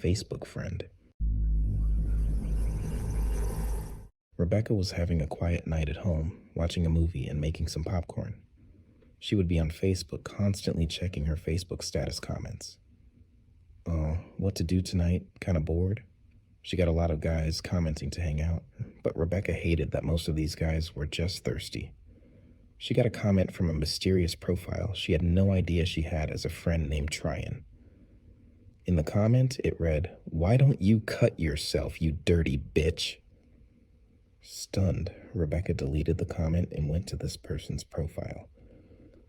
Facebook friend. Rebecca was having a quiet night at home, watching a movie and making some popcorn. She would be on Facebook constantly checking her Facebook status comments. Oh, what to do tonight? Kinda bored? She got a lot of guys commenting to hang out, but Rebecca hated that most of these guys were just thirsty. She got a comment from a mysterious profile she had no idea she had as a friend named Tryon. In the comment, it read, "Why don't you cut yourself, you dirty bitch?" Stunned, Rebecca deleted the comment and went to this person's profile.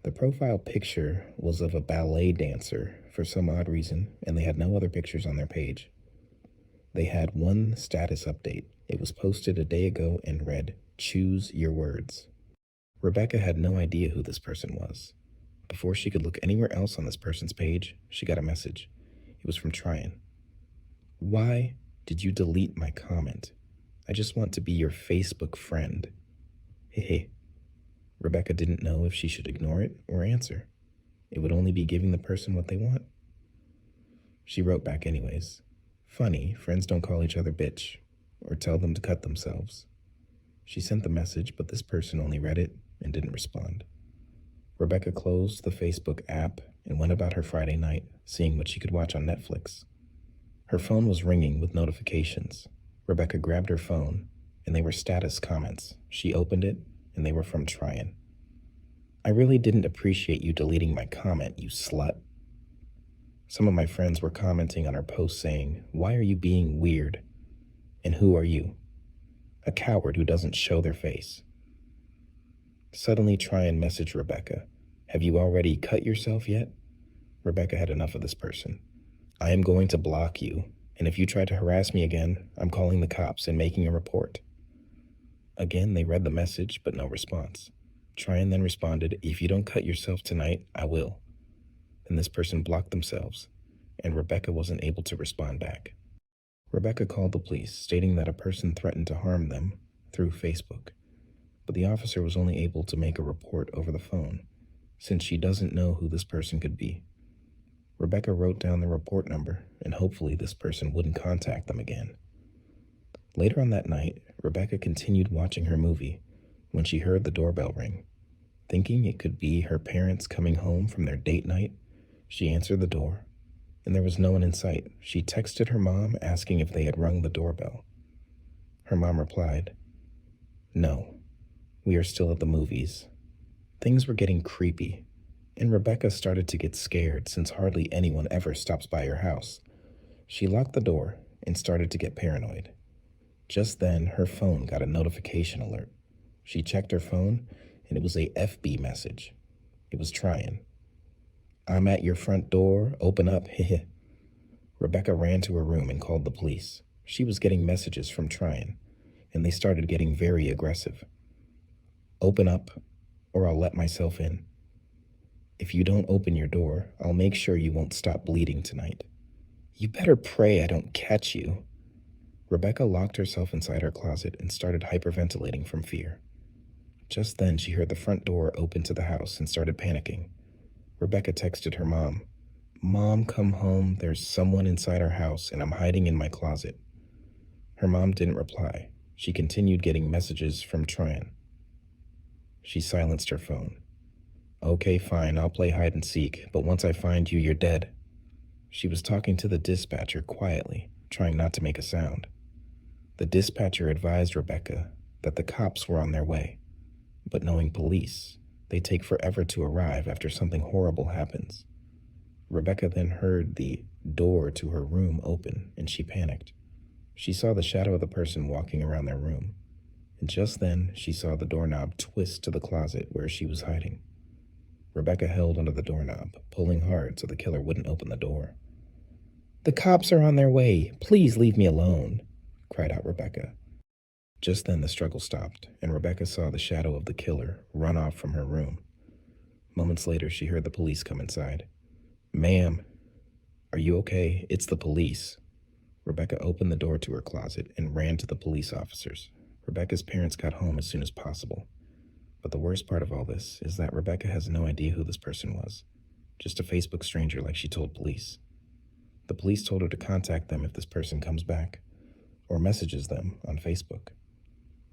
The profile picture was of a ballet dancer for some odd reason, and they had no other pictures on their page. They had one status update. It was posted a day ago and read, "Choose your words." Rebecca had no idea who this person was. Before she could look anywhere else on this person's page, she got a message. It was from Tryon. "Why did you delete my comment? I just want to be your Facebook friend." Hey. Rebecca didn't know if she should ignore it or answer. It would only be giving the person what they want. She wrote back anyways. Funny, friends don't call each other bitch or tell them to cut themselves. She sent the message, but this person only read it and didn't respond. Rebecca closed the Facebook app and went about her Friday night, seeing what she could watch on Netflix. Her phone was ringing with notifications. Rebecca grabbed her phone, and they were status comments. She opened it, and they were from Tryon. "I really didn't appreciate you deleting my comment, you slut." Some of my friends were commenting on her post saying, "Why are you being weird? And who are you? A coward who doesn't show their face." Suddenly, Tryon messaged Rebecca, "Have you already cut yourself yet?" Rebecca had enough of this person. "I am going to block you, and if you try to harass me again, I'm calling the cops and making a report." Again, they read the message, but no response. Tryon then responded, "If you don't cut yourself tonight, I will." And this person blocked themselves, and Rebecca wasn't able to respond back. Rebecca called the police, stating that a person threatened to harm them through Facebook, but the officer was only able to make a report over the phone, since she doesn't know who this person could be. Rebecca wrote down the report number, and hopefully this person wouldn't contact them again. Later on that night, Rebecca continued watching her movie when she heard the doorbell ring. Thinking it could be her parents coming home from their date night, she answered the door, and there was no one in sight. She texted her mom asking if they had rung the doorbell. Her mom replied, "No, we are still at the movies." Things were getting creepy, and Rebecca started to get scared since hardly anyone ever stops by her house. She locked the door and started to get paranoid. Just then, her phone got a notification alert. She checked her phone, and it was a FB message. It was Tryon. "I'm at your front door. Open up." Rebecca ran to her room and called the police. She was getting messages from Tryon, and they started getting very aggressive. "Open up, or I'll let myself in. If you don't open your door, I'll make sure you won't stop bleeding tonight. You better pray I don't catch you." Rebecca locked herself inside her closet and started hyperventilating from fear. Just then, she heard the front door open to the house and started panicking. Rebecca texted her mom, "Mom, come home. There's someone inside our house, and I'm hiding in my closet." Her mom didn't reply. She continued getting messages from Tryon. She silenced her phone. "Okay, fine, I'll play hide and seek, but once I find you, you're dead." She was talking to the dispatcher quietly, trying not to make a sound. The dispatcher advised Rebecca that the cops were on their way, but knowing police, they take forever to arrive after something horrible happens. Rebecca then heard the door to her room open, and she panicked. She saw the shadow of the person walking around their room, and just then she saw the doorknob twist to the closet where she was hiding. Rebecca held onto the doorknob, pulling hard so the killer wouldn't open the door. "The cops are on their way. Please leave me alone," cried out Rebecca. Just then the struggle stopped, and Rebecca saw the shadow of the killer run off from her room. Moments later, she heard the police come inside. "Ma'am, are you okay? It's the police." Rebecca opened the door to her closet and ran to the police officers. Rebecca's parents got home as soon as possible. But the worst part of all this is that Rebecca has no idea who this person was. Just a Facebook stranger like she told police. The police told her to contact them if this person comes back or messages them on Facebook.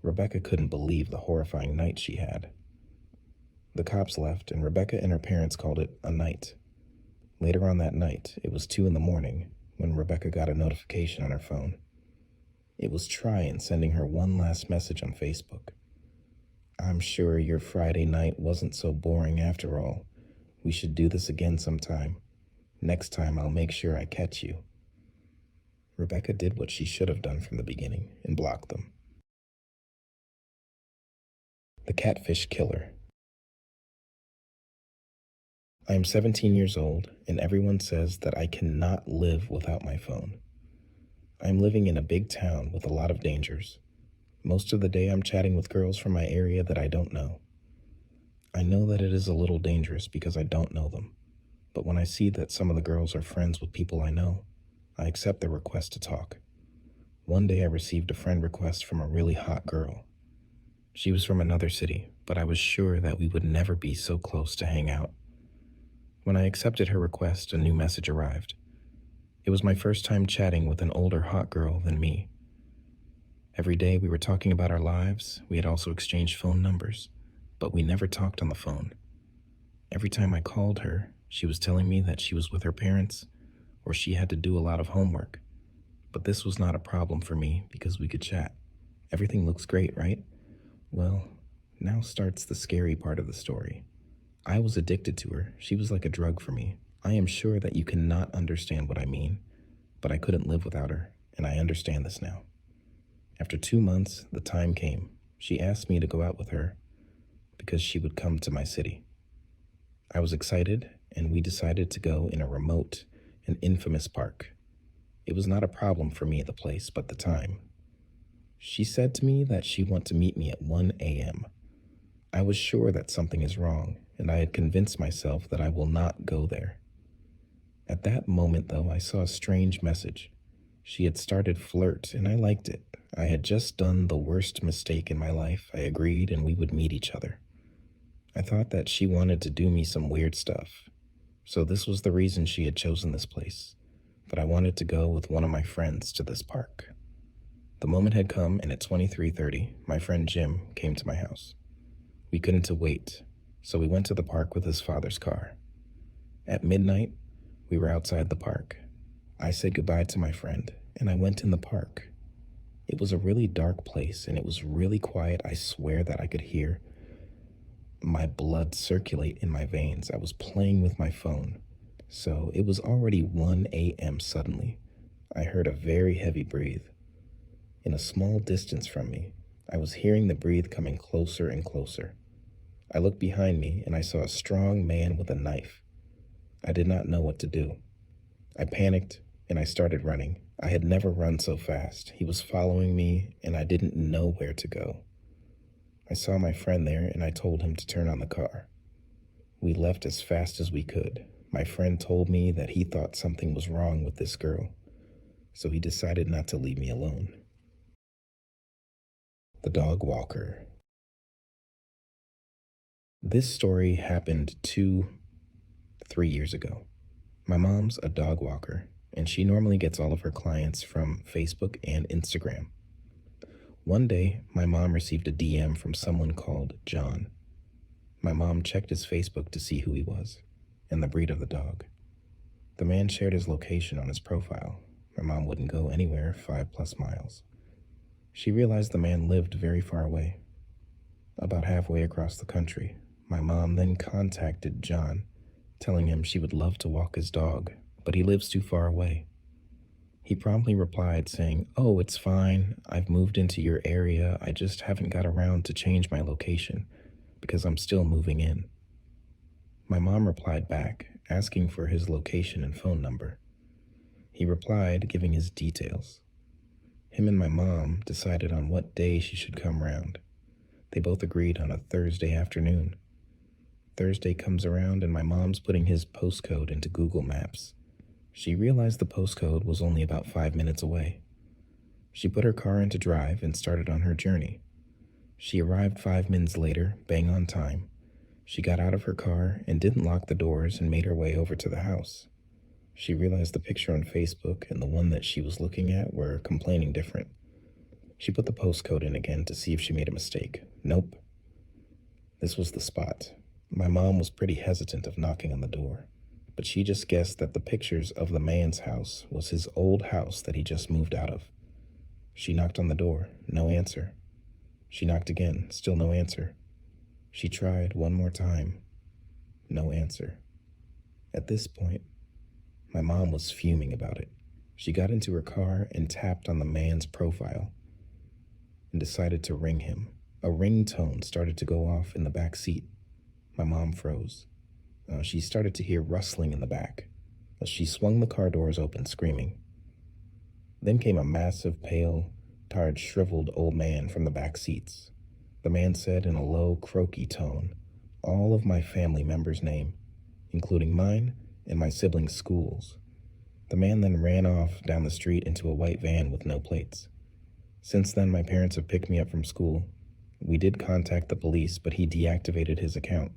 Rebecca couldn't believe the horrifying night she had. The cops left, and Rebecca and her parents called it a night. Later on that night, it was 2 in the morning when Rebecca got a notification on her phone. It was Tryon sending her one last message on Facebook. "I'm sure your Friday night wasn't so boring after all. We should do this again sometime. Next time I'll make sure I catch you." Rebecca did what she should have done from the beginning and blocked them. The Catfish Killer. I am 17 years old, and everyone says that I cannot live without my phone. I am living in a big town with a lot of dangers. Most of the day I'm chatting with girls from my area that I don't know. I know that it is a little dangerous because I don't know them, but when I see that some of the girls are friends with people I know, I accept their request to talk. One day I received a friend request from a really hot girl. She was from another city, but I was sure that we would never be so close to hang out. When I accepted her request, a new message arrived. It was my first time chatting with an older hot girl than me. Every day we were talking about our lives. We had also exchanged phone numbers, but we never talked on the phone. Every time I called her, she was telling me that she was with her parents or she had to do a lot of homework. But this was not a problem for me because we could chat. Everything looks great, right? Well, now starts the scary part of the story. I was addicted to her. She was like a drug for me. I am sure that you cannot understand what I mean, but I couldn't live without her, and I understand this now. After 2 months, the time came. She asked me to go out with her because she would come to my city. I was excited, and we decided to go in a remote and infamous park. It was not a problem for me at the place, but the time. She said to me that she wanted to meet me at 1 a.m. I was sure that something is wrong, and I had convinced myself that I will not go there. At that moment, though, I saw a strange message. She had started flirt, and I liked it. I had just done the worst mistake in my life. I agreed, and we would meet each other. I thought that she wanted to do me some weird stuff. So this was the reason she had chosen this place. But I wanted to go with one of my friends to this park. The moment had come, and at 23:30, my friend Jim came to my house. We couldn't wait, so we went to the park with his father's car. At midnight, we were outside the park. I said goodbye to my friend, and I went in the park. It was a really dark place, and it was really quiet. I swear that I could hear my blood circulate in my veins. I was playing with my phone. So it was already 1 a.m. suddenly. I heard a very heavy breathe. In a small distance from me, I was hearing the breathe coming closer and closer. I looked behind me, and I saw a strong man with a knife. I did not know what to do. I panicked, and I started running. I had never run so fast. He was following me, and I didn't know where to go. I saw my friend there, and I told him to turn on the car. We left as fast as we could. My friend told me that he thought something was wrong with this girl, so he decided not to leave me alone. The Dog Walker. This story happened 3 years ago. My mom's a dog walker, and she normally gets all of her clients from Facebook and Instagram. One day, my mom received a DM from someone called John. My mom checked his Facebook to see who he was and the breed of the dog. The man shared his location on his profile. My mom wouldn't go anywhere 5+ miles. She realized the man lived very far away, about halfway across the country. My mom then contacted John, telling him she would love to walk his dog, but he lives too far away. He promptly replied saying, "Oh, it's fine. I've moved into your area. I just haven't got around to change my location because I'm still moving in." My mom replied back, asking for his location and phone number. He replied, giving his details. Him and my mom decided on what day she should come round. They both agreed on a Thursday afternoon. Thursday comes around and my mom's putting his postcode into Google Maps. She realized the postcode was only about 5 minutes away. She put her car into drive and started on her journey. She arrived 5 minutes later, bang on time. She got out of her car and didn't lock the doors and made her way over to the house. She realized the picture on Facebook and the one that she was looking at were complaining different. She put the postcode in again to see if she made a mistake. Nope. This was the spot. My mom was pretty hesitant of knocking on the door, but she just guessed that the pictures of the man's house was his old house that he just moved out of. She knocked on the door. No answer. She knocked again. Still no answer. She tried one more time. No answer. At this point, my mom was fuming about it. She got into her car and tapped on the man's profile and decided to ring him. A ringtone started to go off in the back seat. My mom froze. She started to hear rustling in the back. She swung the car doors open, screaming. Then came a massive, pale, tired, shriveled old man from the back seats. The man said in a low, croaky tone, all of my family members' name, including mine and my siblings' schools. The man then ran off down the street into a white van with no plates. Since then, my parents have picked me up from school. We did contact the police, but he deactivated his account.